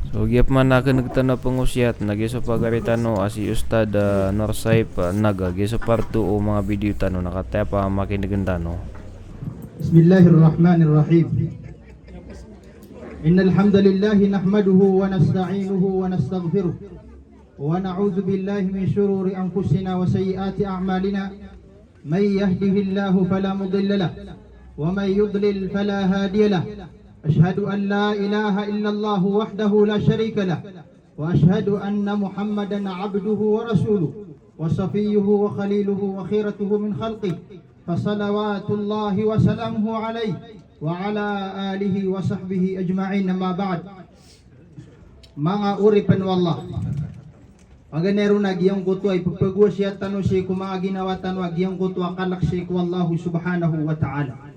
So gyap man nakin nagtana pangusyat nagiso pagaritano asi Ustad Norsaip naga giso parto o mga video tano nakataya pa makinigandano. Bismillahirrahmanirrahim. Innal hamdalillah nahmaduhu wa nasta'inuhu wa nastaghfiruh wa na'udzu billahi min shururi anfusina wa sayyiati a'malina. May yahdihillahu fala mudilla lahu wa may yudlil fala hadiya lahu. أشهد أن لا إله إلا الله وحده لا شريك له وأشهد أن محمدا عبده ورسوله وصفيه وخليله وخيرته من خلقه فصلوات الله وسلامه عليه وعلى آله وصحبه أجمعين. ما بعد mga uripan wallah paganero na giyang kuto ay pagpagwa siya tano siya kung mga ginawa tano giyang kuto akalak siya ko Allah subhanahu wa ta'ala.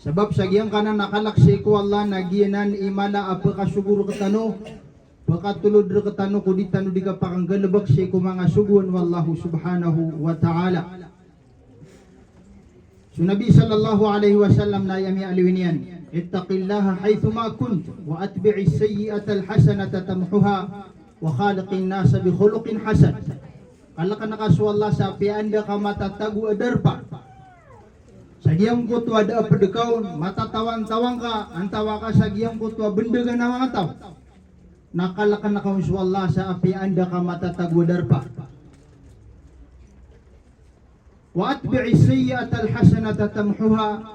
Sebab sagyang kanan nakalaksi ko Allah nagiyanan imala apa kasuguro katano pakatulod ra katano kuditano di ka pakanggalabak si ko mga sugun wallahu subhanahu wa ta'ala. So Nabi sallallahu alaihi wasallam na yami aliwinian ittaqillaha haythu ma kunt wa atbi'is sayyi'ata alhasanata tamhuha wa khaliqin nasa bi khuluqin hasan. Kala ka nakaswalla sa pianda ka matatagu adarpa sa giyang kutwa ada pedekaun matatawang-tawang ka antawa ka sa giyang kutwa benda ka na mga tao nakalakan na kauswallah sa api anda ka matatagwadar pa wa atbi'i sayyi'ata alhasanata tamhuha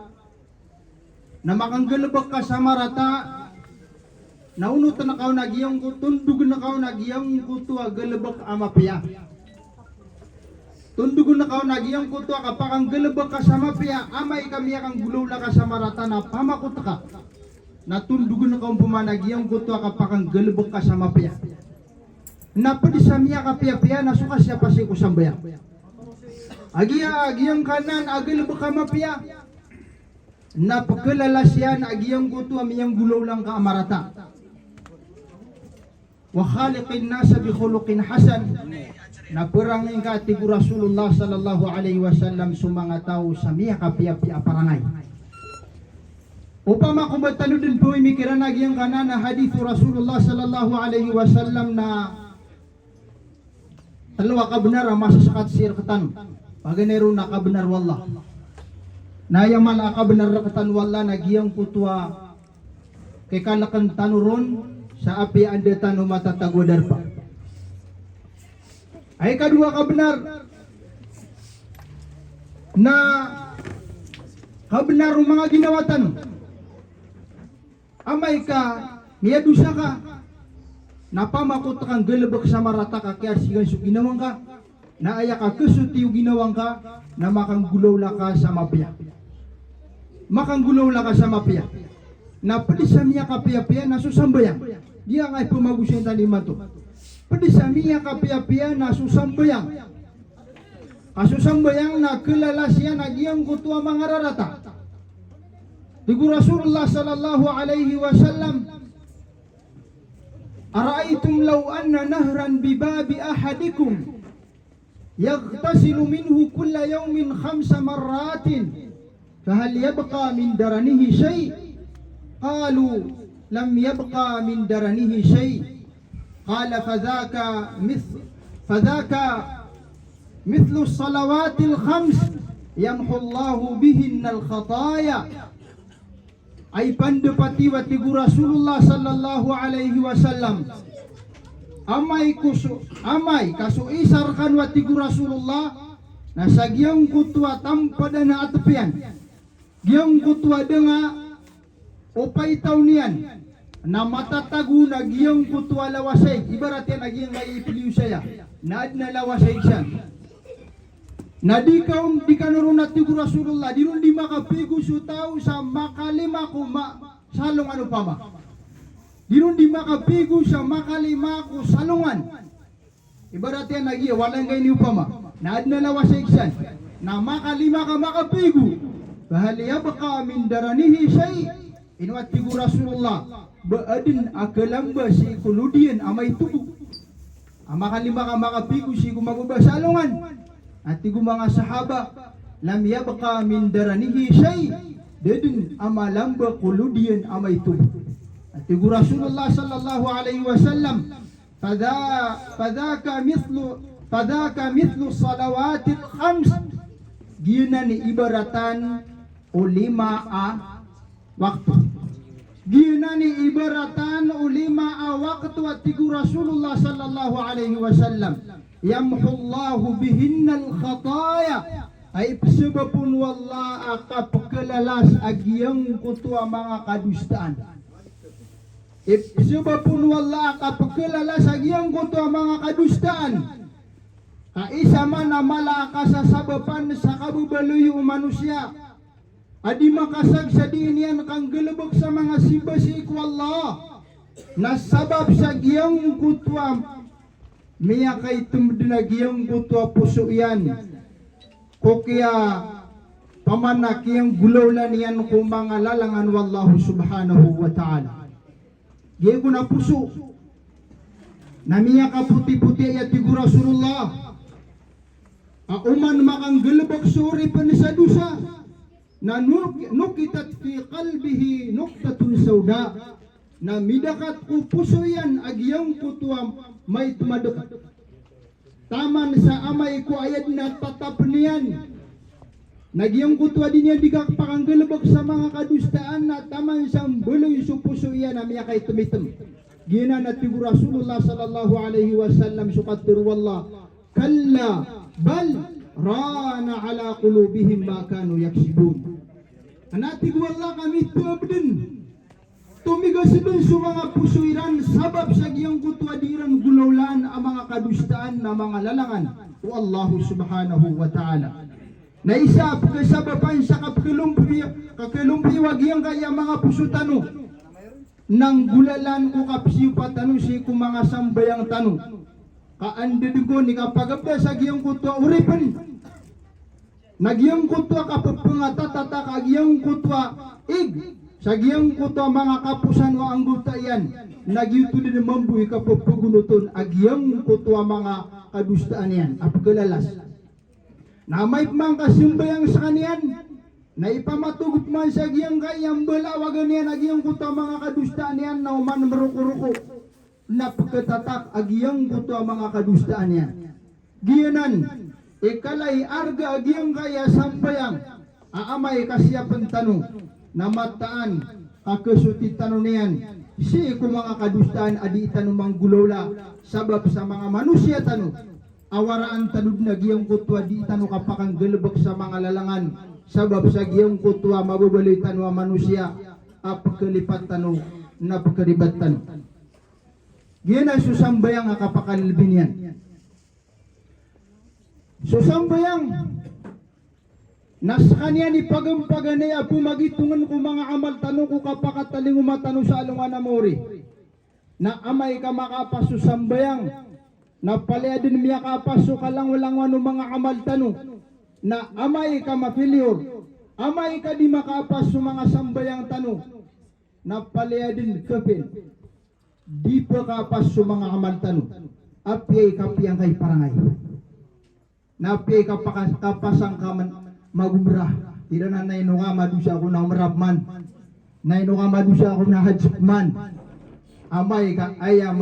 na makanggalabak ka sa marata naunot na kaw na giyang kutundug na kaw na giyang kutwa galabak amapiya tundugon na kao nagiyang kuto kapakang galabag ka sa mapya amay kami akang gulaw na ka sa marata na pamakot ka na tundugon na kao pumanagiyang kuto kapakang galabag ka sa mapya napadi sa miya kapya-pya na suka siya pasi ko sambaya agiyang kanan agalabag ka mapya napagkalala siya na agiyang kuto amiyang gulaw lang ka amarata wa khaliqin nasa bi khuluqin hasan na perangin ka tigu Rasulullah sallallahu alaihi wasallam sumanga tao sa miya kapia-pia parangay. Upama kung matano din po imikiran nagyang kana na hadithu Rasulullah sallallahu alaihi wasallam na dalawa kabenar masasakat sir ketan. Paganero na kabenar wallah. Na yaman kabenar ketan wallah nagyang kutwa kay kalakan tanuron sa api anda tanu matatagwadar pa. Ay kadua ka benar na kabenar mga ginawatan amay ka miyadusa ka napamakot kang galabak sa marata ka kaya sigan so ginawang ka na aya ka kusutiw ginawang ka na makanggulaw la ka sa mapya na padisam niya kapya-pya na susambayang dia ngay pumagusin taniman to padi sa miya kapia-pia na susambayang kasusambayang na kilala siya na giyang kutua mga rarata tigu Rasulullah sallallahu alaihi wasallam araitum law anna nahran bibabi ahadikum yaghtasilu minhu kulla yawmin 5 marratin fahal yabqa min daranihi shay qalu lam yabqa min daranihi shay قال فذاك مثل الصلوات الخمس يمحو الله بهن الخطايا ay pandapati wa tigu Rasulullah sallallahu alaihi wasallam amay kaso isarkan wa tigu Rasulullah na sa giyang kutwa tampada na atapian giyang kutwa denga upay taunian na matatago na giyang kutwa lawasay ibarat yan nagiyang maipiliw siya naad na lawasay siya na di ka naroon na tigu Rasulullah di ron di makapigo sa tao sa makalima ko salong ano pa ba di ron di makapigo sa makalima ko salungan ibarat yan nagiyang walang kayo pa ma naad na lawasay siya na makalima ka makapigo bahaliya baka min daranihi shay inwat tigu Rasulullah baadin akalamba si kuludian amay tubo amakalima ka makapigo si kumababasalungan at tigu mga sahaba lam yabqa min daranihi shay dedin amalamba kuludian amay tubo Tigu Rasulullah sallallahu alaihi wasallam, fadhaka mithlu salawatil khams. Gina ni ibaratan o 5 waktu. Gina ni ibaratan o 5 waktu at tigu Rasulullah sallallahu alaihi wasallam. Yamhullahu bihinnal khataya. Ay sebabun wallah aka pekelalas agiyang kutua mga kadustaan. Sebabun wallah aka pekelalas agiyang kutua mga kadustaan. Kaisa man na malaka sa sabapan sa kabubaluyo manusia. Adi makasag sa dinian kang gelebog sa mga simbasik wallah. Nasabab sa giyang kutua miya kay tumdina giyang kutua puso yan. Kukya pamanak yang gulaulan yan kung mga lalangan wallahu subhanahu wa ta'ala. Diyan ko na puso. Namiya ka puti-puti ayat tigu Rasulullah. Auman makang gelebak suri sa dusa. Na nukitat fi qalbihi nuktatun sauda. Na midakat ko puso yan agyang kutuam may tumadak. Taman sa amay ko ayat na tatap niyan. Nagyang kutwa din yan di kakapakanggalabag sa mga kadustaan na taman sa buloy supuso yan na miya kay tumitem. Gina na tigu Rasulullah sallallahu alaihi wasallam sukatir wallah. Kalla bal rana ala qulubihim ma kanu yaksibun. Anati wallah kami tuab din. Tumigas dun sa mga pusuiran sabab sa giyang kutwa diran gulaulan ang mga kadustaan na mga lalangan o Allah subhanahu wa ta'ala. Na isa pagkasabapan sa kakalumpi wag yang kaya mga pusutano nang gulalan o kapsiyo patano si kung mga sambayang tano. Kaandidugo ni kapagabda sa giyang kutwa uripan. Nagyang kutwa kapapangatatata kagiyang kutwa ig. Sa giyang kuto mga kapusan wa anggota yan, nagyuto din mambuhi kapapagunuton, agyang kuto mga kadustaan yan, apagalalas. Na may mang kasimbayang sa kaniyan, na ipamatugot man sa giyang kayang balawagan yan, agyang kuto mga kadustaan yan, na uman maruko-ruko, na pagkatatak, agyang kuto mga kadustaan yan. Giyanan, ikalay arga agyang kaya sambayang, aamay kasyapan tanong, namataan kakasutit tanong niyan si kung mga kadustaan adi tanong gulawla sabab sa mga manusia tanong awaraan tanod na giyang kutwa di tanong kapakang galabak sa mga lalangan sabab sa giyang kutwa mababali tanong manusia apakalipat tanong na pagkaribat tanong giyan ay susambayang akapakalibin yan susambayang nas kanya ni pagampaganay apo magitungan ko mga amal tanong ko kapakataling umatano sa alungan na mori na amay ka makapasusambayang na palaya din miya kapaso ka lang walang wano mga amal tanong na amay ka mafilior amay ka di makapaso mga sambayang tanong na palaya din kapin di pa kapaso mga amal tanong apyay kapiyang kay parangay na apyay kapasang kaman magumrah, tidak na nainunga madusa ako na umrabman, nainunga madusa ako na hajikman, amay ka aya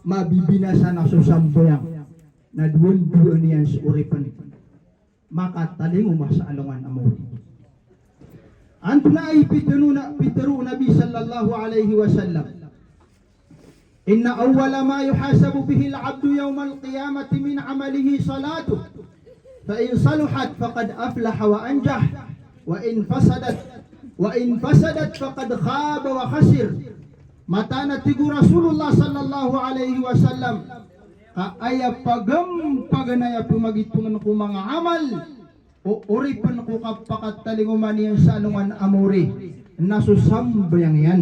mabibinasa na susambayang, na duwan-duwan niyan sa uripan, makataling umasa alungan amori. Anto na ay pitero Nabi sallallahu alaihi wasallam, inna awwala ma yuhasabu bihi al-abdu yawma al-qiyamati min amalihi salatu. فإن صلحت فقد أفلح وأنجح وإن فسدت فقد خاب وخسر matana tigu Rasulullah sallallahu alaihi wasallam kaaya paganaya pumagitungan ko mga amal o uripan ko kapakatalinguman yan sa anungan amore nasusambayang yan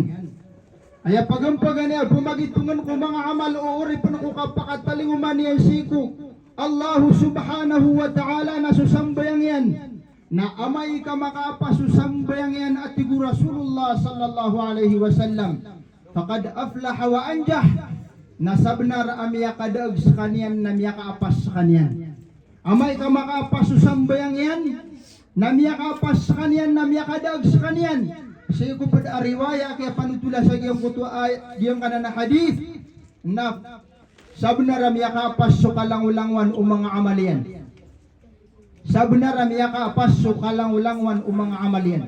aya paganaya pumagitungan ko mga amal o uripan ko kapakatalinguman yan siku Allah subhanahu wa ta'ala na susambayang yan na amay ka makapasusambayang yan at tigu Rasulullah sallallahu alaihi wasallam faqad aflaha wa anjah nasabnar amya kadag sa kanyan na miya kaapas sa kanyan amay ka makapasusambayang yan na miya kaapas sa kanyan na miya kadag sa kanyan Saya ko pada riwayat kaya panutula sa giyang kutwa ay giyang kanana hadith na sabnaram yakapas so kalangulangwan o mga amalian. Sabnaram yakapas so kalangulangwan o mga amalian.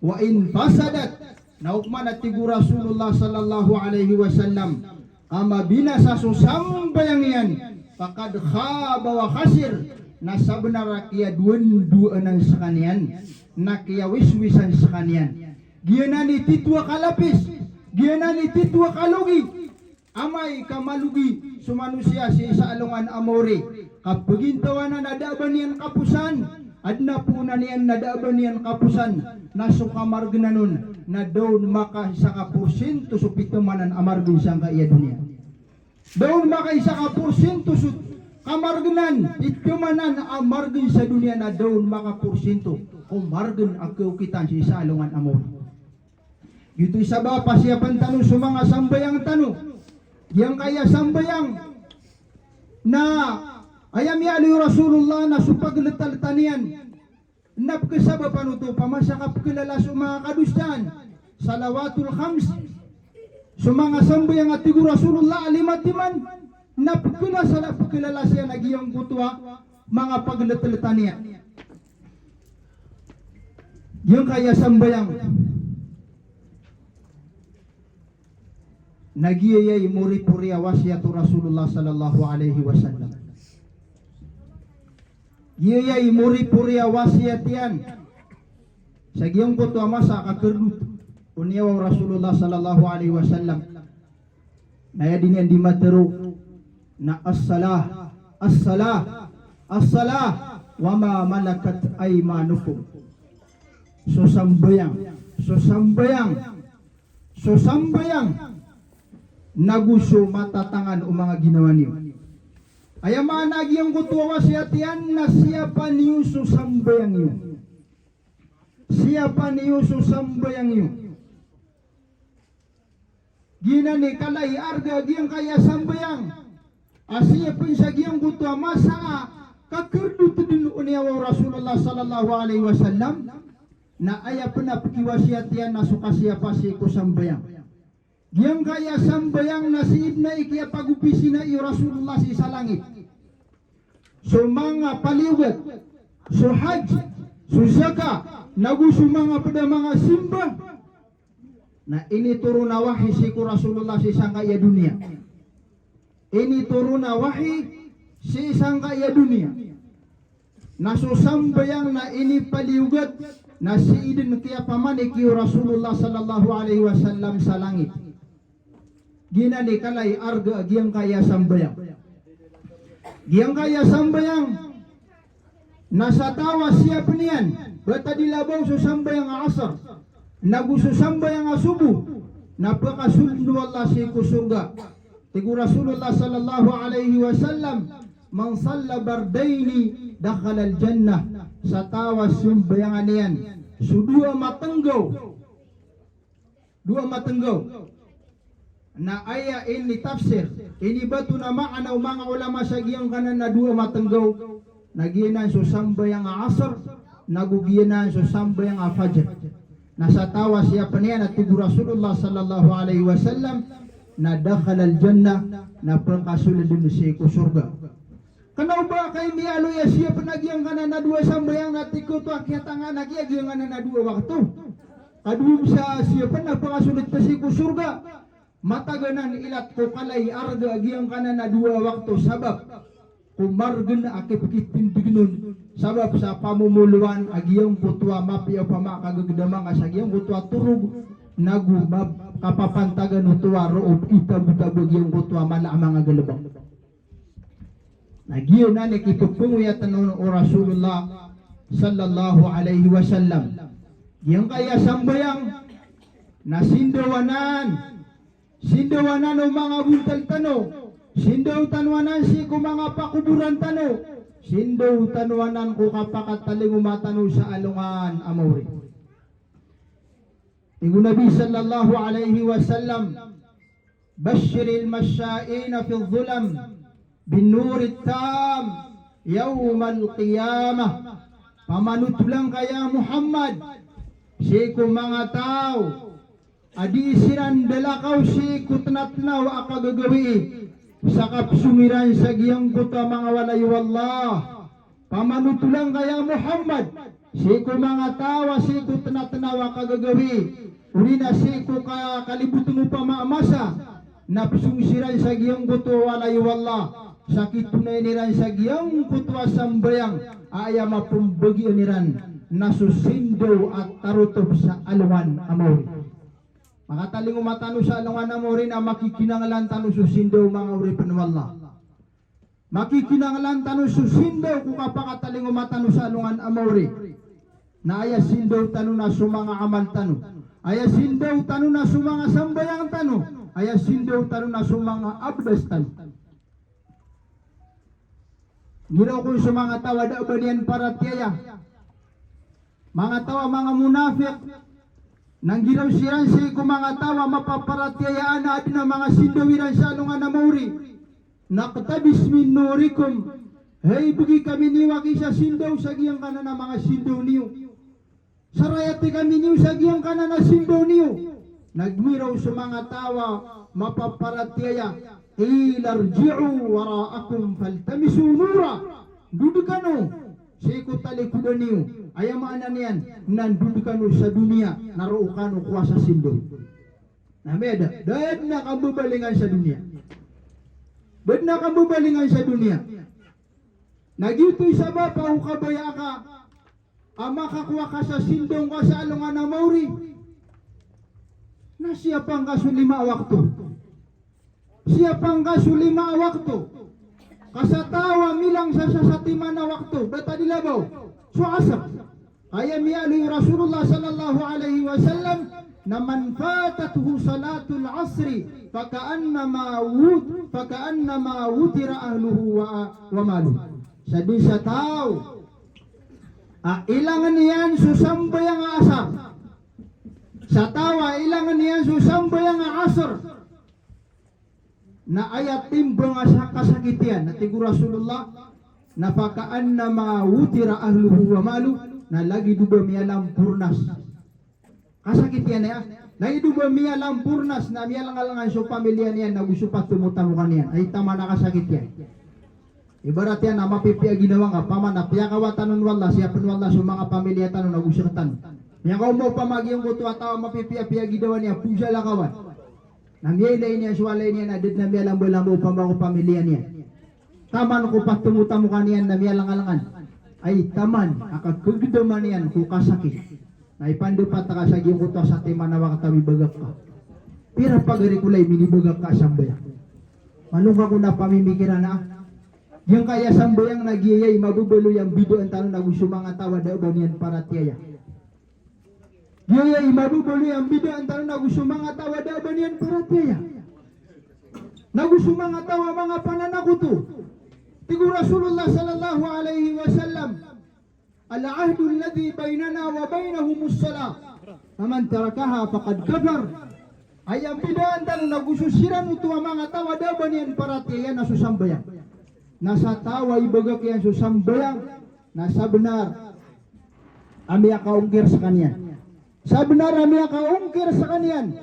Wa in fasadat naukman at tigu Rasulullah sallallahu alaihi wasallam ama binasa so sambayang yan pakad khaba wa khasir na sabnara kaya duan-duan ang sakanian na kaya wiswisan sakanian. Giyanani titwa kalapis, giyanani titwa kalugi, amay kamalugi sumanusia si sa alungan amore. Kapagintawanan nadaban niyan kapusan, adna po na niyan nadaban niyan kapusan, nasukamargnanon na doon maka isa ka porsyento so pitumanan amargun siyang kaya dunia. Doon maka isa ka porsyento so kamargnan, pitumanan amargun sa dunia na doon maka porsyento, kumargun ako kitan si sa alungan amore. Gitu isa ba pasiapan tanong sa mga sambayang tanong. Yang kaya sambayang na ayam ya Rasulullah na supagletal tanian. Napkasaba panuto pamasakap kilala sa mga kadustaan. Salawatul khams. Sa mga sambayang at tigu Rasulullah alimatiman. Napkilala siya nagiyang kutwa mga pagletal tanian. Yang kaya sambayang nagiyayay muri-puri wasyatu Rasulullah sallallahu alaihi wasallam. Giyayay muri-puri wasyat yan. Sa giyong kuto masa kakerdut unyaw Rasulullah sallallahu alaihi wasallam. Naya din yan di matero na as-salah, as-salah, as-salah wa ma malakat aymanukum. So sambayang, so sambayang, so sambayang naguso matatangan o mga ginawa niyo. Ayaman nagyang kutuwa siya tiyan na siya pa niyo susambayang niyo. Siya pa niyo susambayang niyo. Ginani kalay arga giyang kaya sambayang. Asiya pun sa giyang kutuwa masa kakerdut din uniyaw Rasulullah sallallahu alaihi wasallam na ayapun na pikiwa siya tiyan na sukasiya pa siya kusambayang. Yang kaya sambayang nasib na ikiya pagupisi na Rasulullah si sa langit. So mga paliwat, so hajj, so zaka, naguso mga pada mga simba, na ini turo na wahi si Rasulullah si isang kaya dunia. Ini turo na wahi si isang kaya dunia. Na so sambayang na ini paliwat, na si idin kaya pamanik Rasulullah sallallahu alaihi wasallam sa langit. Ginani kalay arga giyang kaya sambayang. Giyang kaya sambayang nasa tawa siya penian. Bata dilabaw so sambayang asar. Naguso sambayang asubu. Napakasulundu Allah si kusurga. Tigu Rasulullah sallallahu alaihi wasallam man salla bardaini dakhala al-jannah. Sa tawa sambayangan niyan. So dua matenggaw. Dua matenggaw. Na aya ini tafsir ini batu na maana mga ulama sa giyang kanan na dua matenggaw naginan so sambayang asar naguginan so sambayang fajr nasa tawa siya paniyan at tigu Rasulullah sallallahu alaihi wasallam na dakhala al-jannah na pangkasulod din siya ko surga. Kanaw ba kay mialo ya siya panagiyang kanan na dua sambayang na tikot akyat nga nagyagiyang kanan na dua waktu kadum sa siya panagpakasulod ta siya ko surga. Mataganan ilat ko kalay arga agiyang kanan na dua waktu sabab kumargan akip kitindignon sabab sa pamumuluan agiyang putwa mapiyaw pamakagagdamang as agiyang putwa turug nagumab kapapantagan utuwa roob itab-itab agiyang putwa malaamang agalabang nagiyo na nakipupunguyatan o Rasulullah sallallahu alaihi wasallam giyang kaya sambayang nasindawanan sindawanan o mga buntal tano, sindaw tanwanan si ko mga pakuburan tano, sindaw tanwanan ko kapakataling umatano sa alungan amore. Igu Nabi sallallahu alaihi wasallam, bashiril masyaina fi dhulam, bin nurit tam, yawmal qiyamah. Pamanutulang kaya Muhammad, si ko mga tao, adi isiran dalakaw si ko tanatnaw akagagawi, sa kapsumiran sa giyang kuta mga walayo Allah, pamanutulang kaya Muhammad, si ko mga tawa, si ko tanatnaw akagagawi, uli na si ko kalibutan mo pa maamasa, napsumisiran sa giyang kuta walayo Allah, sakit tunay niran sa giyang kutwa sambayang, aya mapumbagi niran, nasusindo at tarutop sa alwan amor. Makataling umatano sa alwan amor na makikinangalan tano susindo mga uri panwala. Makikinangalan tano susindo kung kapakataling umatano sa alwan amor na aya sindo tano na sumanga amal tano. Aya sindo tano na sumanga sambayang tano. Aya sindo tano na sumanga abdas tano. Giraw ko sa mga tawa da banian para tiyaya. Mga tawa mga munafik nang giraw siran si ko mga tawa mapaparatiyayaan na adin mga sindawiran sa alungan na mauri. Naqtabis min nurikum. Hey bugi kami niwa kisa sindaw sa giyang kanan na mga sindaw niyo. Sarayati kami niyo sa giyang kanan na sindaw niyo. Nagmiraw sa mga tawa mapaparatiyaya. Ilarji'u waraakum faltamisu nura. Dudukano siku talikudan niyo. Ayamaan na niyan nandudukano sa dunia naruukano kuasa sindo. Nameda, dahil na kabubalingan sa dunia. Dahil na kabubalingan sa dunia. Nagyutoy sa bapa o kabaya ka ama kakuha ka sa sindong ka sa alungan na mauri. Na siya pang kasulima wakto. Siya pang kasulima waktu, kasatawa milang sa sasatima na waktu, bata dilabaw, so asap. Kaya mi'alui Rasulullah sallallahu alaihi wasallam na man fatatuhu salatul asri faka'annama wutira ahluhu wa malu. Sabi sa tao, ilangan niyan susambayang asar. Sa tawa, ilangan niyan susambayang asar. Na ayat timbang asa kasakitian na tigur Rasulullah na pakaan na mawutira ahluhu wa malu na lagi duba miyalang purnas kasakitian ya lagi duba miyalang purnas na miyalang-alangan so pamilya niyan na gusto pa tumutamukan niyan ay tama na kasakitian. Ibarat yan na mapipia ginawa nga paman na piyakawatanon wala siapin wala so mga pamilya tanon na gusto katan niya kau mo pamagiyong kutuwa tawa mapipia ginawa niya puja lakawan. Namiyay niya suwalay niya na did na miyalang-lambo pambago pamilya niya. Taman ko patumutan niyan na miyalang-alangan. Ay taman, akagkugidaman niyan ko kasakit. Na ipandupat na kasagiyong kuto sa timanawa katawi bagak ka. Pira pagari kulay minibagak ka sambayang. Manong ko na pamimikiran na. Yung kaya sambayang nagyayay mabubulo yung bido ang tanong na gusto mga tawa daw niyan para tiyaya. Yaya imabubuli ang bida antara nagusto mga tawa daban yan para tiya. Nagusto mga tawa mga pananakuto. Tigur Rasulullah sallallahu alaihi wasallam. Al-ahdu alladhi bainana wa bainahumus salat. Faman tarakaha faqad kafar. Ay ang bida antara nagusto siran uto mga tawa daban yan para tiya na susambayang. Nasa tawa ibagak yan susambayang. Nasa benar. Amya kaungkir sa kanya. Sa benar amya kaungkir sa kanyan.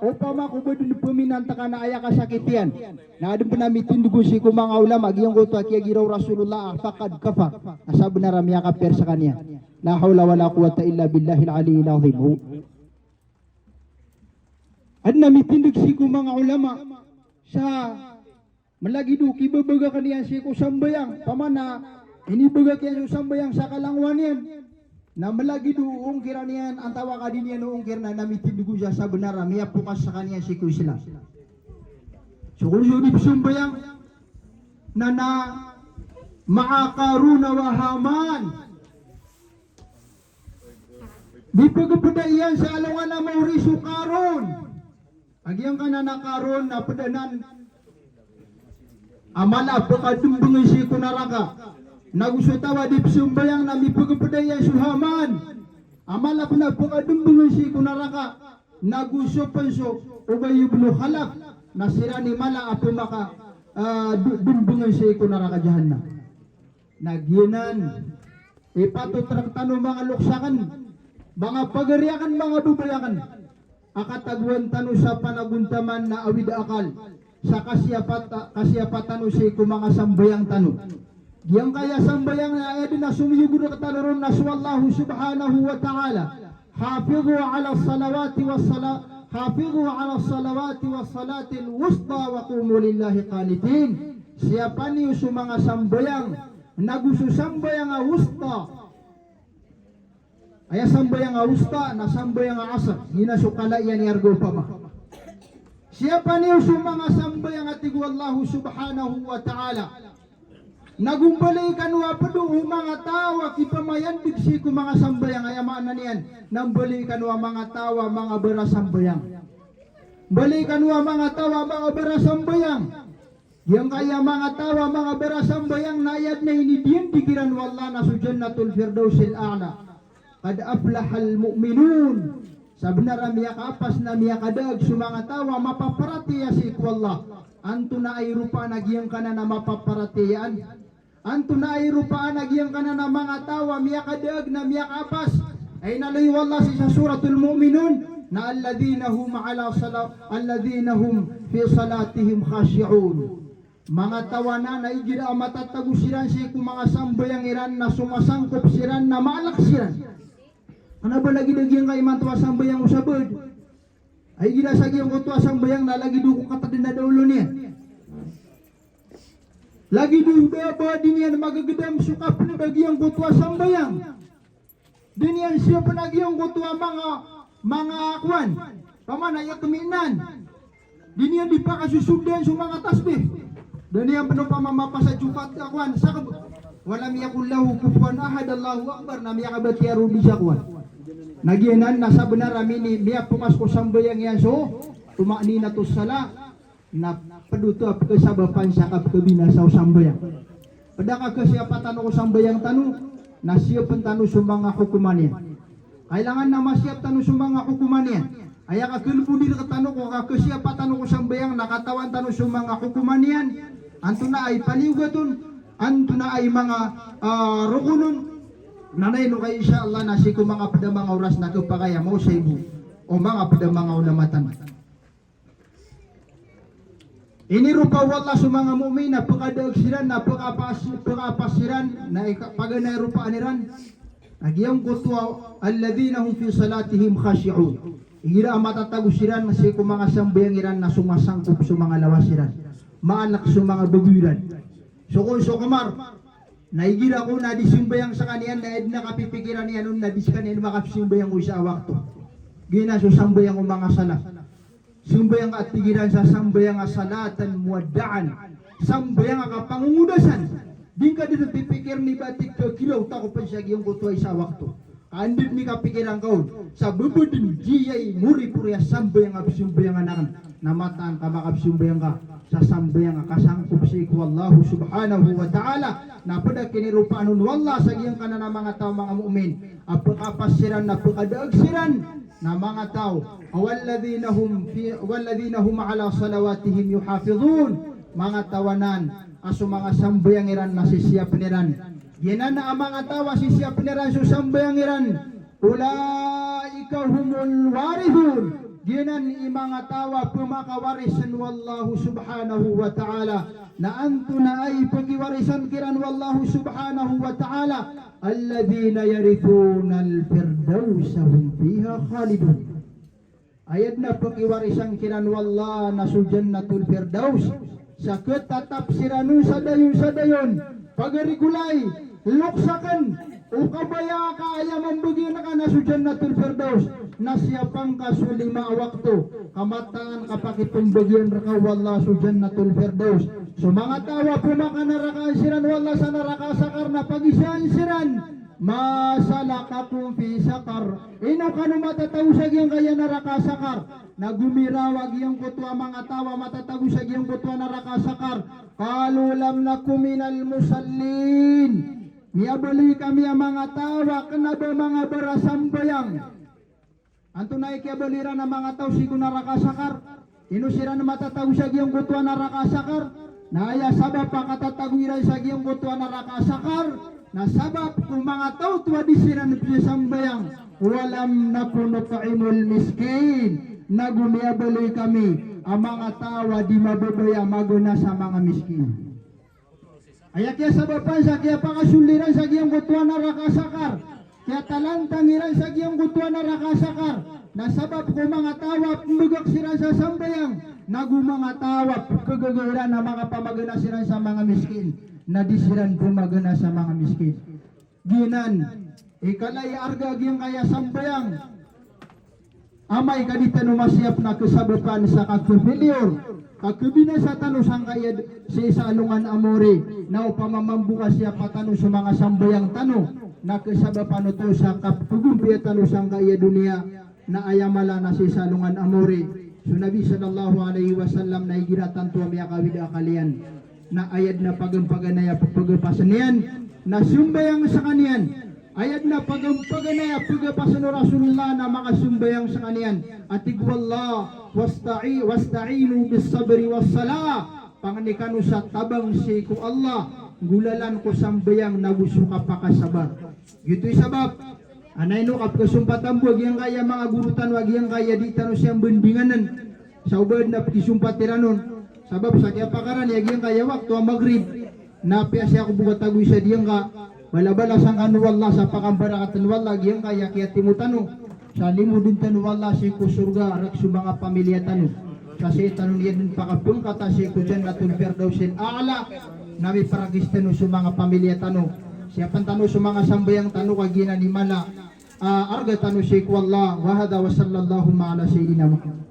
Upama ko ba dun puminanta ka na aya kasakitian. Na adun pinamitin dugo si ko mga ulama. Giyong ko to kaya giraw Rasulullah faqad kafa. Sa benar amya ka per sa kanya. La hawla wala quwata illa billahil aliyyil azim. Adun namitin dugo si ko mga ulama. Sa malagi do kibabaga kaniyan si ko sambayang. Pamana inibaga kaya sambayang sa kalangwan yan. Na malagi do ungkiran niyan ang tawa ka din yan ungkir na namitindugo siya sa benar miya pukas sa kanya si ko sila. So kung yun ibsumbayang na maakaruna wa Haman di pagpapadaiyan sa alawan na mauriso karon agyang ka na karon na padanan amala pagkadumbungan si kunaraka nagusto tawa di sumbayang na mipagpadaya suhaman amala na pagkadumbungan si kunaraka nagusto panso ubay ibnu Khalaf nasira ni mala apo maka dumbungan si kunaraka jahannam nagyunan ipatutrak tanong mga luksakan mga pagariakan, mga bubayakan, akataguan tanu sa panaguntaman na awid akal, sa kasyapatan si mga sambayang tanu. Yang kaya sambayang na ayat na sumiyugod na katalurun na suwallahu subhanahu wa ta'ala, hafidhu ala salawati wa salat, hafidhu ala salawati wa salatil wusta wa qumu lillahi qanitin. Siapa niyo sa mga sambayang nagususambayang a wusta, ay sambayang a wusta na sambayang a asar, ginasukala yan yargo pa ma. Siapa niyo sa mga sambayang atigu Allah subhanahu wa ta'ala, nagumbali kanwa padu mga tawa kipamayan bigsi ko mga sambayang ay amaan na niyan, nambali kanwa mga tawa mga berasambayang. Bali kanwa mga tawa mga berasambayang. Yang kaya mga tawa mga berasambayang nayad na inidiyan pikiran wallah na su jannatul firdausil a'la. Qad aflahal mu'minun. Sabnara miya kapas na miya kadag su mga tawa mapaparati yasik wallah. Anto na ay rupa nagyang kana na mapaparatiyan. Anto na ay rupa nagyang kana na mga tawa miya kadag na miya kapas. Ay naloy wallah sa suratul mu'minun na alladhina hum ala salat alladhina hum fi salatihim khashi'un. Mga tawanan na igira matatago siran si kung mga sambayang iran na sumasangkop siran na maalak siran. Ano ba lagi dagyang kay man tuwa sambayang usabod? Ay gira sa giyang tuwa sambayang na lagi duko katadin na daulo niya. Lagi duko ba din yan magagedam sukap na bagyang tuwa sambayang. Din yan siya panagyang tuwa mga kwan. Pamanaya keminan. Din yan di pa kasusundan sa mga tasbih. Dan yang penuh pamamapa sa jupat kawan sakab walam yakul lahu kufuwan ahad Allahu akbar na miya kabati arudi sakwan nagianan nasa benar amini miya pukas ko sambayang yan so tumaknina to sala na peduto kesabapan sakab kebinasaw sambayang pedaka kesiapatan ko sambayang tanu na siapan tanu sumanga hukumannya kailangan na masiap tanu sumanga hukumannya aya ka kelbudir ketanu ko ka kesiapatan ko sambayang nakatawan tanu sumanga hukumannya. Antuna ay paliugatun, antuna ay mga rukunun, nanay no kay insyaAllah nasi ko mga padamang oras na kapagaya mo sa ibu o mga padamang unamatan. Ini rupa wallah sa mga mu'min na pagkadaagsiran na pagkapasiran na paganay rupa aniran. Nagyang kutwa alladhina hum fi salatihim khashi'un. Igira matatagusiran nasi ko mga sambayang iran na sumasangkop sa mga lawasiran. Maanak sa mga duguran. So kung so kamar, naigira ko na disimbayang sa kaniyan na edna kapipikiran niya nun na diskaniyan makasimbayang ko sa wakto. Gina so sambayang ko mga salat. Simbayang at tigiran sa sambayang salatan muwaddaan. Sambayang kapangungudasan. Di ka dito pipikir ni batik ke kilaw tako pa siya giyong kutuay sa wakto. Andit ni kapikiran kaon sa bubudin jiyay muri purya sambayang absimbayang anakan. Namataan ka makabsimbayang ka sa sambayang kasangkup si wallahu subhanahu wa ta'ala na pada kinirupaan nun wallah sa giyang kanan ng mga tao mga mu'min apakapasiran na pagkadaagsiran na mga tao walladhina hum ala salawatihim yuhafidhun mga tawanan aso mga sambayang iran na sisiyap niran ginan na ang mga tawa sisiyap niran so sambayang iran ulaika humul warithun ginan imanga tawa pumakawarisan wallahu subhanahu wa ta'ala na anto na ay pagiwarisan kiran wallahu subhanahu wa ta'ala alladhina yarithuna al-firdausa hum fiha khalidun ayat na pagiwarisan kiran wallah na su jannatul firdaus sa ketatap siranu sadayon pagarigulay luksakan ukabaya ka aya mambagi na ka na su jannatul firdaus na siyapang ka su lima wakto kamataan kapakitumbagyan raka wallah su jannatul firdaus so mga tawa pumaka naraka siran wallah sa naraka sakar na pagisyan siran masalakakum fi sakar ino kanu matatawsag yung kaya naraka sakar na gumirawag yung kutwa mga tawa matatawsag yung kutwa naraka sakar qalu lam nakum minal musallin niabali kami ang mga tawa kanaba mga barasambayang anto na ikiabalira na mga tao sigo narakasakar inusira na matatawsag yung kutwa narakasakar na aya sabab pakatataguiran sa yung kutwa narakasakar na sabab kung mga tao tuwa disiran sambayang walam nakun nut'imul miskin, nagumiyabaloy kami ang mga tawa di mababaya maguna sa mga miskin. Aya kaya sabapan sa kaya pakasuliran sa giyang gutuan na rakasakar, kaya talantangiran sa giyang gutuan na rakasakar, nasabab ko mga tawa pumugak siran sa sambayang, mga tawa kagagaran na mga pamagana siran sa mga miskin, na disiran pumagana sa mga miskin. Ginan, ikalay arga giyang kaya sambayang, amay kadita numasyap na kasabapan sa kakupilyor, kakubina sa tano sang kayad sa isalungan amore, na upamamambukas siya patano sa mga sambayang tano, na kasabapan to sa kapugumpi tano sang kayad dunia, na ayamala na sa isalungan amore. So Nabi sallallahu alaihi wasallam na igiratan to may akawid akalian, na ayad na pagampaganaya pagpapasan niyan, na sumbayang sa kaniyan, ayat na pagampaganaya pagapasan no Rasulullah na makasumbayang sa kaniyan, at igwallah wasta'inu bis sabri was sala, panganikano sa tabang si ko Allah, gulalan ko sambayang naguso ka pakasabar. Gito'y sabab anay no kapkasumpatan buwag yang kaya mga gurutan, wag yang kaya di tano siyang bendinganan sa ubad na kisumpat tiranon, sabab sa kaya pakaran yag yang kaya waktu ang maghrib na siya ko bugatagoy sa diyang ka balabala sang anu wallah sa pakambarakatan wallah yang kaya kaya timutano sa limudin tanu wallah si ko surga arak sa mga pamilya tanu kasi tanong yan pakapung kata si ko dyan natul firdausin a'la nami paragistano sa mga pamilya tanu siyapan tanu sa mga sambayang tanu kagina ni mala arga tanu si ko wallah wa hada wa sallallahu ala sayyidina Muhammad.